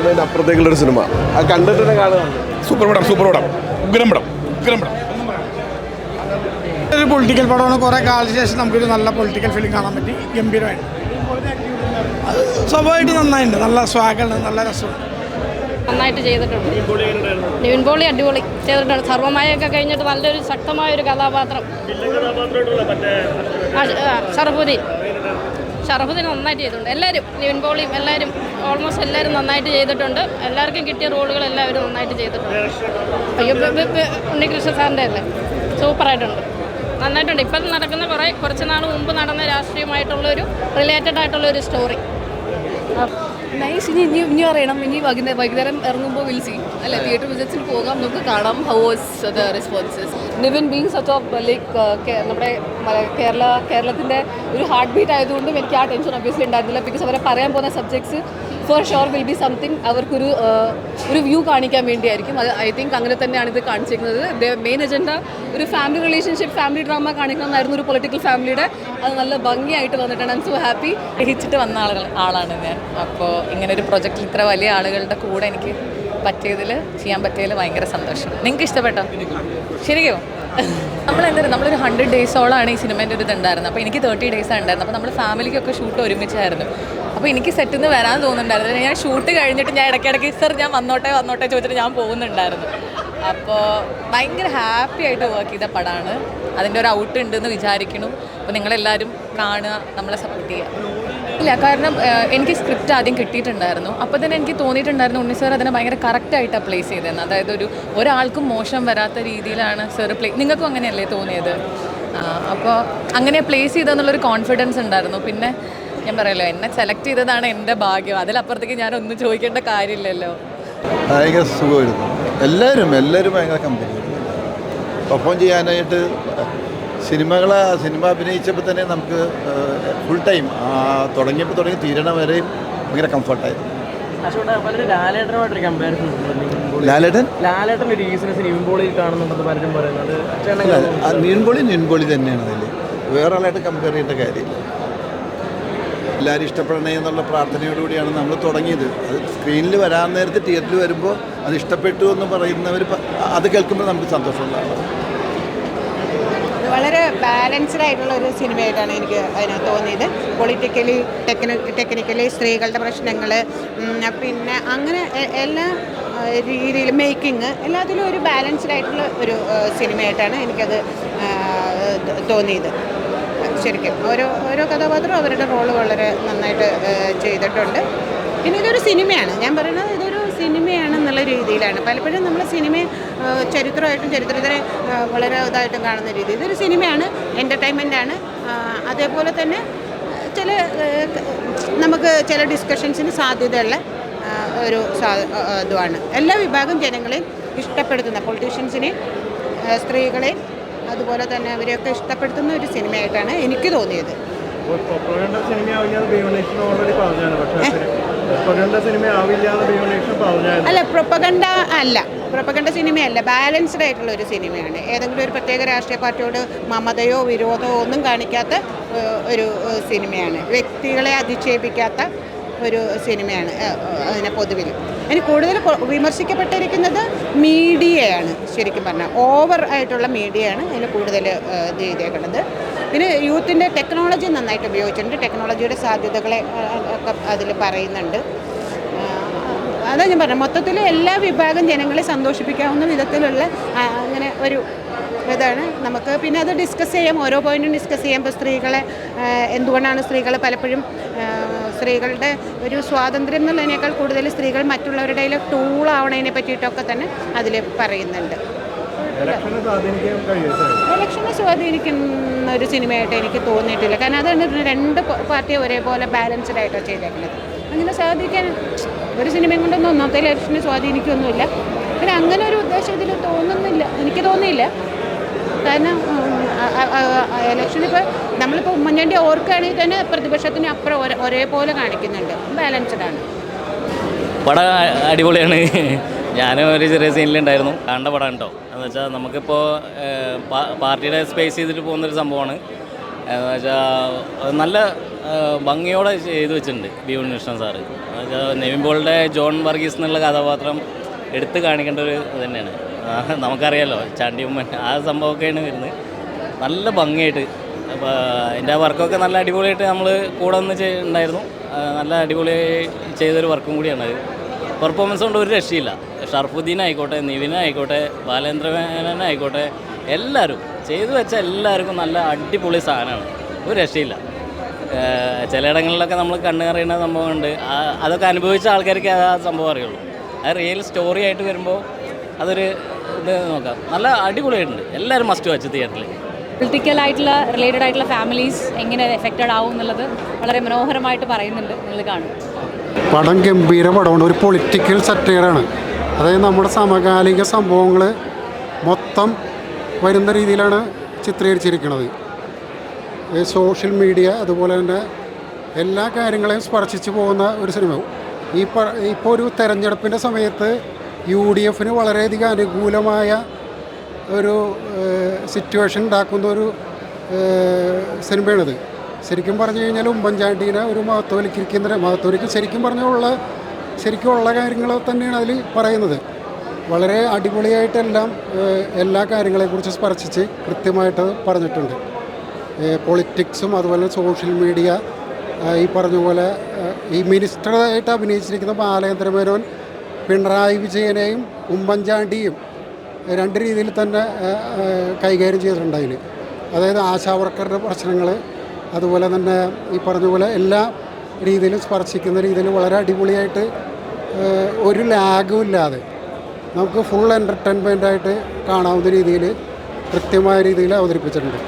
സിനിമേൻ്റെ അപ്പുറത്തേക്കുള്ളൊരു cinema അത് കണ്ടിട്ട് തന്നെ കാണുകയാണ്. സൂപ്പർ പടം, സൂപ്പർ പടം, ഉഗ്രം പടം, ഉഗ്രം പടം. ഒരു പൊളിറ്റിക്കൽ പടമാണ്. കുറേ കാലത്തിന് ശേഷം നമുക്കൊരു നല്ല പൊളിറ്റിക്കൽ ഫിലിം കാണാൻ പറ്റി. ഗംഭീരമായിട്ട് അത് സ്വഭാവമായിട്ട് നന്നായിട്ടുണ്ട്. നല്ല സ്വാഗുണ്ട്, നല്ല രസമുണ്ട്. നന്നായിട്ട് ചെയ്തിട്ടുണ്ട്. നിവിൻ പോളി അടിപൊളി ചെയ്തിട്ടുണ്ട്. സർവ്വമായൊക്കെ കഴിഞ്ഞിട്ട് നല്ലൊരു ശക്തമായൊരു കഥാപാത്രം. ഷറഫുദ്ദീൻ നന്നായിട്ട് ചെയ്തിട്ടുണ്ട്. എല്ലാവരും നിവിൻ പോളിയും എല്ലാവരും ഓൾമോസ്റ്റ് എല്ലാവരും നന്നായിട്ട് ചെയ്തിട്ടുണ്ട്. എല്ലാവർക്കും കിട്ടിയ റോളുകൾ എല്ലാവരും നന്നായിട്ട് ചെയ്തിട്ടുണ്ട്. അയ്യോ ഉണ്ണികൃഷ്ണ സാറിൻ്റെ അല്ലേ സൂപ്പറായിട്ടുണ്ട്, നന്നായിട്ടുണ്ട്. ഇപ്പം നടക്കുന്ന കുറച്ച് നാൾ മുമ്പ് നടന്ന രാഷ്ട്രീയമായിട്ടുള്ളൊരു റിലേറ്റഡ് ആയിട്ടുള്ളൊരു സ്റ്റോറി. നൈസ്. ഇനി അറിയണം. ഇനി വൈകുന്നേരം ഇറങ്ങുമ്പോൾ വിൽ സി അല്ല, തിയേറ്റർ വിസിറ്റ്സിൽ പോകാം, നമുക്ക് കാണാം. How was the responses? Nivin being such of like നമ്മുടെ കേരളത്തിൻ്റെ ഒരു ഹാർട്ട് ബീറ്റ് ആയതുകൊണ്ടും എനിക്ക് ആ ടെൻഷൻ ഒബ്വിയസ്ലി ഉണ്ടായിരുന്നില്ല. ബിക്കോസ് അവരെ പറയാൻ പോകുന്ന subjects for sure will be something അവർക്കൊരു വ്യൂ കാണിക്കാൻ വേണ്ടിയായിരിക്കും. അത് ഐ തിങ്ക് അങ്ങനെ തന്നെയാണ് ഇത് കാണിച്ചിരിക്കുന്നത്. മെയിൻ അജണ്ട ഒരു ഫാമിലി റിലേഷൻഷിപ്പ്, ഫാമിലി ഡ്രാമ കാണിക്കണമെന്നായിരുന്നു ഒരു പൊളിറ്റിക്കൽ ഫാമിലിയുടെ. അത് നല്ല ഭംഗിയായിട്ട് വന്നിട്ടാണ്. I am so happy. ഗ്രഹിച്ചിട്ട് വന്ന ആളാണ് ഞാൻ. അപ്പോൾ ഇങ്ങനെ ഒരു പ്രൊജക്റ്റിൽ ഇത്ര വലിയ ആളുകളുടെ കൂടെ എനിക്ക് ചെയ്യാൻ പറ്റിയതിൽ ഭയങ്കര സന്തോഷം. നിങ്ങൾക്ക് ഇഷ്ടപ്പെട്ടോ? ശരിക്കും നമ്മളൊരു 100 ഡേയ്സോളാണ് ഈ സിനിമേൻ്റെ ഒരു ഇതുണ്ടായിരുന്നത്. അപ്പോൾ എനിക്ക് 30 ഡേയ്സാണ് ഉണ്ടായിരുന്നത്. അപ്പോൾ നമ്മൾ ഫാമിലിക്കൊക്കെ ഷൂട്ട് ഒരുമിച്ചായിരുന്നു. അപ്പോൾ എനിക്ക് സെറ്റിൽ നിന്ന് വരാൻ തോന്നുന്നുണ്ടായിരുന്നു. ഞാൻ ഷൂട്ട് കഴിഞ്ഞിട്ട് ഞാൻ ഇടയ്ക്കിടയ്ക്ക് സർ ഞാൻ വന്നോട്ടെ ചോദിച്ചിട്ട് ഞാൻ പോകുന്നുണ്ടായിരുന്നു. അപ്പോൾ ഭയങ്കര ഹാപ്പി ആയിട്ട് വർക്ക് ചെയ്ത പടമാണ്. അതിൻ്റെ ഒരു ഔട്ട് ഉണ്ടെന്ന് വിചാരിക്കണം. അപ്പോൾ നിങ്ങളെല്ലാവരും കാണുക, നമ്മളെ സപ്പോർട്ട് ചെയ്യുക. ഇല്ല, കാരണം എനിക്ക് സ്ക്രിപ്റ്റ് ആദ്യം കിട്ടിയിട്ടുണ്ടായിരുന്നു. അപ്പോൾ തന്നെ എനിക്ക് തോന്നിയിട്ടുണ്ടായിരുന്നു ഉണ്ണി സാർ അതിനെ ഭയങ്കര കറക്റ്റായിട്ടാണ് പ്ലേസ് ചെയ്തതെന്ന്. അതായത് ഒരാൾക്കും മോശം വരാത്ത രീതിയിലാണ് സാർ നിങ്ങൾക്കും അങ്ങനെയല്ലേ തോന്നിയത്? അപ്പോൾ അങ്ങനെ പ്ലേസ് ചെയ്തെന്നുള്ളൊരു കോൺഫിഡൻസ് ഉണ്ടായിരുന്നു. പിന്നെ ഞാൻ പറയല്ലോ, എന്നെ സെലക്ട് ചെയ്തതാണ് എൻ്റെ ഭാഗ്യം. അതിലപ്പുറത്തേക്ക് ഞാനൊന്നും ചോദിക്കേണ്ട കാര്യമില്ലല്ലോ. ഭയങ്കര സുഖമായിരുന്നു. എല്ലാവരും ഭയങ്കര കമ്പനി പെർഫോം ചെയ്യാനായിട്ട്. സിനിമ അഭിനയിച്ചപ്പോൾ തന്നെ നമുക്ക് ഫുൾ ടൈം തുടങ്ങി തീരണ വരെയും ഭയങ്കര കംഫർട്ടായിരുന്നു. നിവിൻപോളി തന്നെയാണ് അതിൽ. വേറെ ആളായിട്ട് കമ്പയർ ചെയ്യേണ്ട കാര്യമില്ല. എല്ലാവരും ഇഷ്ടപ്പെടണേ എന്നുള്ള പ്രാർത്ഥനയോടുകൂടിയാണ് നമ്മൾ തുടങ്ങിയത്. അത് സ്ക്രീനിൽ വരാൻ നേരത്തെ തിയേറ്ററിൽ വരുമ്പോൾ അത് ഇഷ്ടപ്പെട്ടു എന്ന് പറയുന്നവർ അത് കേൾക്കുമ്പോൾ നമുക്ക് സന്തോഷമുള്ളതാണ്. വളരെ ബാലൻസ്ഡ് ആയിട്ടുള്ള ഒരു സിനിമയായിട്ടാണ് എനിക്ക് അതിനകത്ത് തോന്നിയത്. പൊളിറ്റിക്കലി ടെക്നിക്കലി സ്ത്രീകളുടെ പ്രശ്നങ്ങൾ, പിന്നെ അങ്ങനെ എല്ലാ രീതിയിലും മേക്കിങ് എല്ലാത്തിലും ഒരു ബാലൻസ്ഡ് ആയിട്ടുള്ള ഒരു സിനിമയായിട്ടാണ് എനിക്കത് തോന്നിയത്. ശരിക്കും ഓരോ കഥാപാത്രവും അവരുടെ റോള് വളരെ നന്നായിട്ട് ചെയ്തിട്ടുണ്ട്. പിന്നെ ഇതൊരു സിനിമയാണ്, ഞാൻ പറയുന്നത് ഇതൊരു സിനിമയാണെന്നുള്ള രീതിയിലാണ്. പലപ്പോഴും നമ്മൾ സിനിമയെ ചരിത്രത്തിനെ വളരെ ഇതായിട്ടും കാണുന്ന രീതി. ഇതൊരു സിനിമയാണ്, എൻ്റർടൈൻമെൻറ്റാണ്. അതേപോലെ തന്നെ നമുക്ക് ചില ഡിസ്കഷൻസിന് സാധ്യതയുള്ള ഒരു ഇതുമാണ്. എല്ലാ വിഭാഗം ജനങ്ങളെയും ഇഷ്ടപ്പെടുത്തുന്ന, പൊളിറ്റീഷ്യൻസിനെയും സ്ത്രീകളെയും അതുപോലെ തന്നെ അവരെയൊക്കെ ഇഷ്ടപ്പെടുത്തുന്ന ഒരു സിനിമയായിട്ടാണ് എനിക്ക് തോന്നിയത്. അല്ല, പ്രൊപ്പഗണ്ട സിനിമയല്ല, ബാലൻസ്ഡ് ആയിട്ടുള്ള ഒരു സിനിമയാണ്. ഏതെങ്കിലും ഒരു പ്രത്യേക രാഷ്ട്രീയ പാർട്ടിയോട് മമതയോ വിരോധമോ ഒന്നും കാണിക്കാത്ത ഒരു സിനിമയാണ്. വ്യക്തികളെ അധിക്ഷേപിക്കാത്ത ഒരു സിനിമയാണ്. അതിനെ പൊതുവിൽ അതിന് കൂടുതൽ വിമർശിക്കപ്പെട്ടിരിക്കുന്നത് മീഡിയയാണ്. ശരിക്കും പറഞ്ഞാൽ ഓവർ ആയിട്ടുള്ള മീഡിയയാണ് അതിന് കൂടുതൽ ഇത് ചെയ്തേക്കുന്നത്. പിന്നെ യൂത്തിൻ്റെ ടെക്നോളജി നന്നായിട്ട് ഉപയോഗിച്ചിട്ടുണ്ട്. ടെക്നോളജിയുടെ സാധ്യതകളെ ഒക്കെ അതിൽ പറയുന്നുണ്ട്. അതാ ഞാൻ പറഞ്ഞത്, മൊത്തത്തിൽ എല്ലാ വിഭാഗം ജനങ്ങളെ സന്തോഷിപ്പിക്കാവുന്ന വിധത്തിലുള്ള അങ്ങനെ ഒരു ഇതാണ് നമുക്ക്. പിന്നെ അത് ഡിസ്കസ് ചെയ്യാം, ഓരോ പോയിന്റും ഡിസ്കസ് ചെയ്യാം. ഇപ്പോൾ സ്ത്രീകളെ എന്തുകൊണ്ടാണ് സ്ത്രീകൾ പലപ്പോഴും സ്ത്രീകളുടെ ഒരു സ്വാതന്ത്ര്യം എന്നുള്ളതിനേക്കാൾ കൂടുതൽ സ്ത്രീകൾ മറ്റുള്ളവരുടെ ടൂളാവണതിനെ പറ്റിയിട്ടൊക്കെ തന്നെ അതിൽ പറയുന്നുണ്ട്. ഇലക്ഷനെ സ്വാധീനിക്കുന്ന ഒരു സിനിമയായിട്ട് എനിക്ക് തോന്നിയിട്ടില്ല. കാരണം അതാണ് രണ്ട് പാർട്ടിയെ ഒരേപോലെ ബാലൻസ്ഡ് ആയിട്ടാണ് ചെയ്തേക്കുന്നത്. അങ്ങനെ സ്വാധീനിക്കാൻ ഒരു സിനിമയും കൊണ്ടൊന്നും ഒന്നാമത്തെ ഇലക്ഷനെ സ്വാധീനിക്കുകയൊന്നുമില്ല. പിന്നെ അങ്ങനെ ഒരു ഉദ്ദേശം ഇതിൽ എനിക്ക് തോന്നിയില്ല. കാരണം ഇലക്ഷൻ ഇപ്പോൾ നമ്മളിപ്പോൾ ഉമ്മൻചാണ്ടി ഓർക്കുകയാണെങ്കിൽ തന്നെ പ്രതിപക്ഷത്തിന് അപ്പുറം ഒരേപോലെ കാണിക്കുന്നുണ്ട്. ബാലൻസ്ഡാണ്. പടം അടിപൊളിയാണ്. ഞാനും ഒരു ചെറിയ സീനിലുണ്ടായിരുന്നു. കാണേണ്ട പടം കേട്ടോ. എന്ന് വെച്ചാൽ നമുക്കിപ്പോൾ പാർട്ടിയുടെ സ്പേസ് ചെയ്തിട്ട് പോകുന്നൊരു സംഭവമാണ്. എന്ന് വെച്ചാൽ നല്ല ഭംഗിയോടെ ചെയ്തു വെച്ചിട്ടുണ്ട് ബി ഉണ്ണികൃഷ്ണൻ സാറ്. നിവിൻ പോളിയുടെ ജോൺ വർഗീസ് എന്നുള്ള കഥാപാത്രം എടുത്ത് കാണിക്കേണ്ട ഒരു ഇത് തന്നെയാണ്. നമുക്കറിയാലോ ചാണ്ടി ഉമ്മൻ ആ സംഭവമൊക്കെയാണ് വരുന്നത്. നല്ല ഭംഗിയായിട്ട് അപ്പോൾ അതിൻ്റെ വർക്കൊക്കെ നല്ല അടിപൊളിയായിട്ട് നമ്മൾ കൂടെ ഒന്ന് ഉണ്ടായിരുന്നു. നല്ല അടിപൊളി ചെയ്തൊരു വർക്കും കൂടിയാണ് അത്. പെർഫോമൻസ് കൊണ്ട് ഒരു രക്ഷയില്ല. ഷർഫുദ്ദീൻ ആയിക്കോട്ടെ, നിവിൻ ആയിക്കോട്ടെ, ബാലേന്ദ്രമേനോൻ ആയിക്കോട്ടെ, എല്ലാവരും ചെയ്തു വെച്ച എല്ലാവർക്കും നല്ല അടിപൊളി സാധനമാണ്. ഒരു രക്ഷയില്ല. ചിലയിടങ്ങളിലൊക്കെ നമ്മൾ കണ്ണു അറിയുന്ന സംഭവമുണ്ട്. അതൊക്കെ അനുഭവിച്ച ആൾക്കാർക്ക് ആ സംഭവം അറിയുള്ളൂ. അത് റിയൽ സ്റ്റോറി ആയിട്ട് വരുമ്പോൾ അതൊരു ഇത് നോക്കാം. നല്ല അടിപൊളിയായിട്ടുണ്ട്. എല്ലാവരും മസ്റ്റ് വാച്ച് തിയേറ്ററിൽ. പൊളിറ്റിക്കലായിട്ടുള്ള റിലേറ്റഡ് ആയിട്ടുള്ള ഫാമിലീസ് എങ്ങനെ എഫക്റ്റഡ് ആവും എന്നുള്ളത് വളരെ മനോഹരമായിട്ട് പറയുന്നുണ്ട്. നിങ്ങൾ കാണും. പടം ഗംഭീര പടമാണ്. ഒരു പൊളിറ്റിക്കൽ സറ്റയറാണ്. അതായത് നമ്മുടെ സമകാലിക സംഭവങ്ങൾ മൊത്തം വരുന്ന രീതിയിലാണ് ചിത്രീകരിച്ചിരിക്കുന്നത്. സോഷ്യൽ മീഡിയ അതുപോലെ തന്നെ എല്ലാ കാര്യങ്ങളെയും സ്പർശിച്ച് പോകുന്ന ഒരു സിനിമ. ഇപ്പോൾ ഒരു തെരഞ്ഞെടുപ്പിൻ്റെ സമയത്ത് UDF വളരെയധികം അനുകൂലമായ ഒരു സിറ്റുവേഷൻ ഉണ്ടാക്കുന്ന ഒരു സിനിമയാണിത്. ശരിക്കും പറഞ്ഞു കഴിഞ്ഞാൽ ഉമ്മൻചാണ്ടീനെ ഒരു മഹത്വവൽക്കരിക്കുന്ന ശരിക്കും ഉള്ള കാര്യങ്ങൾ തന്നെയാണ് അതിൽ പറയുന്നത്. വളരെ അടിപൊളിയായിട്ടെല്ലാം എല്ലാ കാര്യങ്ങളെക്കുറിച്ച് സ്പർശിച്ച് കൃത്യമായിട്ട് പറഞ്ഞിട്ടുണ്ട്. പൊളിറ്റിക്സും അതുപോലെ സോഷ്യൽ മീഡിയ, ഈ പറഞ്ഞ പോലെ ഈ മിനിസ്റ്ററായിട്ട് അഭിനയിച്ചിരിക്കുന്ന ബാലേന്ദ്രമേനോൻ പിണറായി വിജയനെയും ഉമ്മൻചാണ്ടിയും രണ്ട് രീതിയിൽ തന്നെ കൈകാര്യം ചെയ്തിട്ടുണ്ട് അതിൽ. അതായത് ആശാവർക്കറുടെ പ്രശ്നങ്ങൾ, അതുപോലെ തന്നെ ഈ പറഞ്ഞ പോലെ എല്ലാ രീതിയിലും സ്പർശിക്കുന്ന രീതിയിൽ വളരെ അടിപൊളിയായിട്ട് ഒരു ലാഗും ഇല്ലാതെ നമുക്ക് ഫുൾ എൻ്റർടൈൻമെൻറ്റായിട്ട് കാണാവുന്ന രീതിയിൽ കൃത്യമായ രീതിയിൽ അവതരിപ്പിച്ചിട്ടുണ്ട്.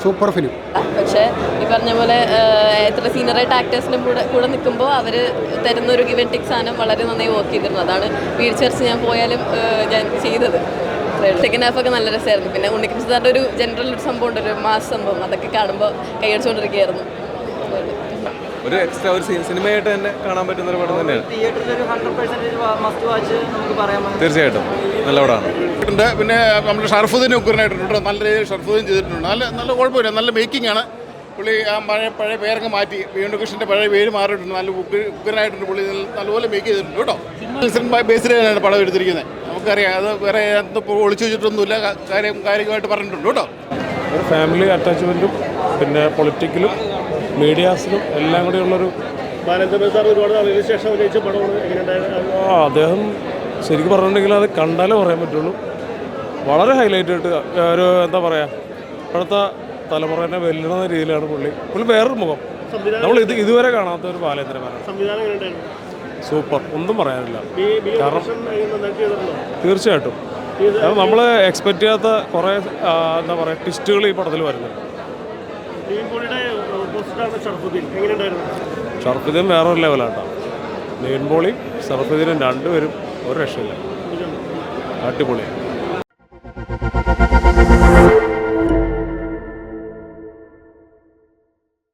Super film. പക്ഷേ ഈ പറഞ്ഞ പോലെ എത്ര സീനിയറായിട്ട് ആക്ടേഴ്സിൻ്റെ കൂടെ നിൽക്കുമ്പോൾ അവർ തരുന്നൊരു ഗിവ് ആൻഡ് ടേക്ക് സാധനം വളരെ നന്നായി വർക്ക് ചെയ്തിരുന്നു. അതാണ് വീഴ്ച ഞാൻ പോയാലും ഞാൻ ചെയ്തത്. സെക്കൻഡ് ഹാഫൊക്കെ നല്ല രസമായിരുന്നു. പിന്നെ ഉണ്ണികൃഷ്ണൻ സാറിൻ്റെ ഒരു ജനറൽ ഒരു സംഭവം ഉണ്ട്, ഒരു മാസ് സംഭവം, അതൊക്കെ കാണുമ്പോൾ കൈയടിച്ചുകൊണ്ടിരിക്കുകയായിരുന്നു. ഒരു എക്സ്ട്രാ ഒരു സിനിമയായിട്ട് തന്നെ കാണാൻ പറ്റുന്ന ഒരു പടം തന്നെയാണ്. തീർച്ചയായിട്ടും നല്ല പടമാണ്. പിന്നെ നമ്മുടെ ഷർഫുദ്ദീൻ ഉഗ്രനായിട്ടുണ്ട്. നല്ല രീതിയിൽ ഷർഫുദ്ദീൻ ചെയ്തിട്ടുണ്ട്. നല്ല കുഴപ്പമില്ല. നല്ല മേക്കിംഗ് ആണ്. പുള്ളി ആ പഴയ പേരൊക്കെ മാറ്റി ഉണ്ണികൃഷ്ണൻ്റെ പഴയ പേര് മാറിയിട്ടുണ്ട്. നല്ല ഉഗ്രനായിട്ടുണ്ട്. പുള്ളി നല്ലപോലെ മേക്ക് ചെയ്തിട്ടുണ്ട് കേട്ടോ. സിനിമ ബേസിൽ തന്നെയാണ് പടം എടുത്തിരിക്കുന്നത്. നമുക്കറിയാം, അത് വേറെ ഒളിച്ചു വെച്ചിട്ടൊന്നുമില്ല. കാര്യമായിട്ട് പറഞ്ഞിട്ടുണ്ട് കേട്ടോ. ഒരു ഫാമിലി അറ്റാച്ച്മെൻറ്റും പിന്നെ പൊളിറ്റിക്കലും മീഡിയാസിലും എല്ലാം കൂടി ഉള്ളൊരു അദ്ദേഹം ശരിക്കും പറഞ്ഞിട്ടുണ്ടെങ്കിൽ അത് കണ്ടാലേ പറയാൻ പറ്റുള്ളൂ. വളരെ ഹൈലൈറ്റ് ആയിട്ട് ഒരു എന്താ പറയുക, ഇപ്പോഴത്തെ തലമുറേനെ വെല്ലുന്ന രീതിയിലാണ് പുള്ളി വേറൊരു മുഖം. നമ്മൾ ഇതുവരെ കാണാത്ത ഒരു ബാലേന്ദ്രമേനോൻ. സൂപ്പർ, ഒന്നും പറയാനില്ല. കാരണം തീർച്ചയായിട്ടും കാരണം നമ്മൾ എക്സ്പെക്റ്റ് ചെയ്യാത്ത കുറേ എന്താ പറയുക ട്വിസ്റ്റുകൾ ഈ പടത്തിൽ വരുന്നുണ്ട്. ഷർഫുദ്ദീൻ വേറൊരു ലെവലാട്ടോ. നിവിൻ പോളിയും ഷർഫുദ്ദീനും രണ്ടുപേരും ഒരു രക്ഷയില്ല. അടിപൊളിയാണ്.